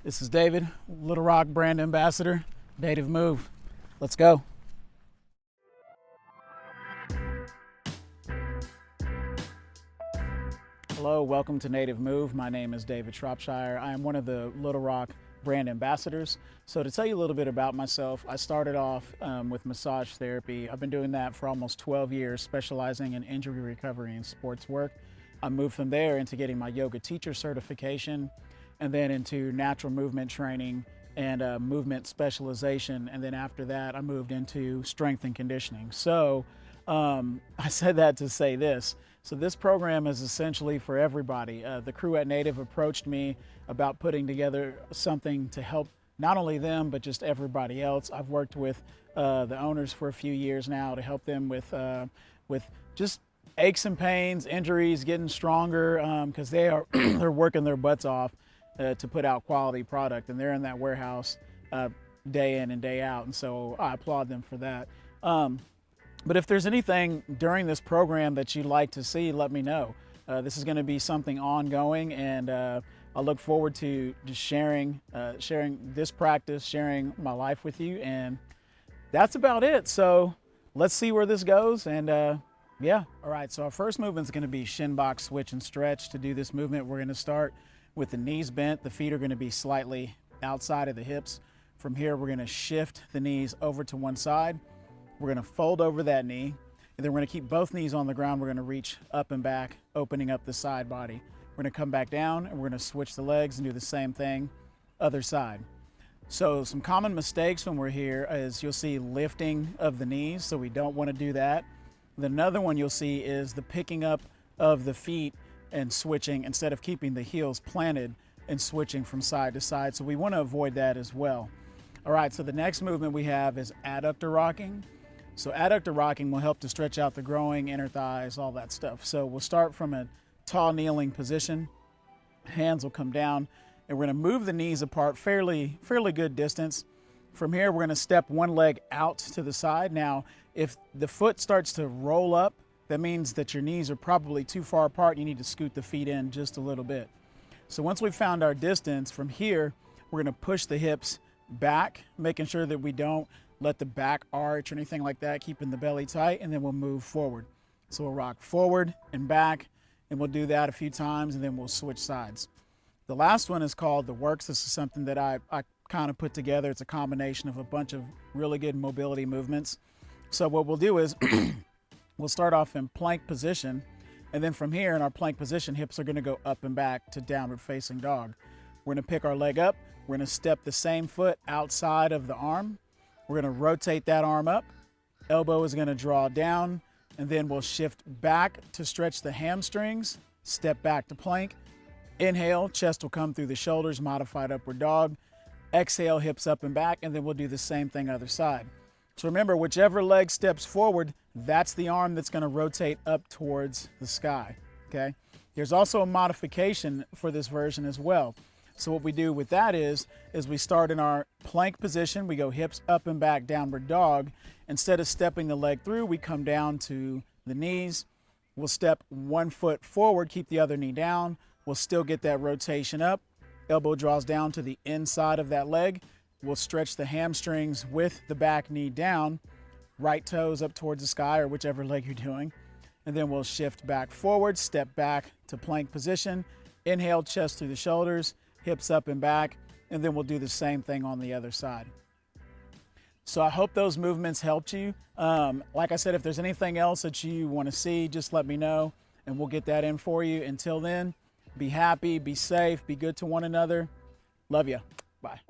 This is David, Little Rock brand ambassador, Native Move. Let's go. Hello, welcome to Native Move. My name is David Shropshire. I am one of the Little Rock brand ambassadors. So to tell you a little bit about myself, I started off with massage therapy. I've been doing that for almost 12 years, specializing in injury recovery and sports work. I moved from there into getting my yoga teacher certification, and then into natural movement training and movement specialization. And then after that, I moved into strength and conditioning. So I said that to say this. So this program is essentially for everybody. The crew at Native approached me about putting together something to help not only them, but just everybody else. I've worked with the owners for a few years now to help them with just aches and pains, injuries, getting stronger, because they're working their butts off to put out quality product, and they're in that warehouse day in and day out, and so I applaud them for that. But if there's anything during this program that you'd like to see, let me know. This is going to be something ongoing, and I look forward to just sharing this practice, sharing my life with you, and that's about it. So let's see where this goes, and yeah. All right, so our first movement is going to be shin box switch and stretch. To do this movement, we're going to start with the knees bent. The feet are going to be slightly outside of the hips. From here, we're going to shift the knees over to one side. We're going to fold over that knee, and then we're going to keep both knees on the ground. We're going to reach up and back, opening up the side body. We're going to come back down, and we're going to switch the legs and do the same thing, other side. So some common mistakes when we're here is you'll see lifting of the knees, so we don't want to do that. Then another one you'll see is the picking up of the feet and switching instead of keeping the heels planted and switching from side to side. So we want to avoid that as well. All right, so the next movement we have is adductor rocking. So adductor rocking will help to stretch out the groin, inner thighs, all that stuff. So we'll start from a tall kneeling position. Hands will come down, and we're going to move the knees apart fairly good distance. From here, we're going to step one leg out to the side. Now, if the foot starts to roll up, that means that your knees are probably too far apart. You need to scoot the feet in just a little bit. So once we've found our distance, from here, we're going to push the hips back, making sure that we don't let the back arch or anything like that, keeping the belly tight, and then we'll move forward. So we'll rock forward and back, and we'll do that a few times, and then we'll switch sides. The last one is called the works. This is something that I kind of put together. It's a combination of a bunch of really good mobility movements. So what we'll do is we'll start off in plank position, and then from here in our plank position, hips are going to go up and back to downward facing dog. We're going to pick our leg up. We're going to step the same foot outside of the arm. We're going to rotate that arm up. Elbow is going to draw down, and then we'll shift back to stretch the hamstrings. Step back to plank. Inhale, chest will come through the shoulders, modified upward dog. Exhale, hips up and back, and then we'll do the same thing other side. So remember, whichever leg steps forward, that's the arm that's going to rotate up towards the sky, okay? There's also a modification for this version as well. So what we do with that is we start in our plank position, we go hips up and back, downward dog. Instead of stepping the leg through, we come down to the knees. We'll step one foot forward, keep the other knee down. We'll still get that rotation up. Elbow draws down to the inside of that leg. We'll stretch the hamstrings with the back knee down, right toes up towards the sky or whichever leg you're doing. And then we'll shift back forward, step back to plank position. Inhale, chest through the shoulders, hips up and back, and then we'll do the same thing on the other side. So I hope those movements helped you. Like I said, if there's anything else that you want to see, just let me know and we'll get that in for you. Until then, be happy, be safe, be good to one another. Love you. Bye.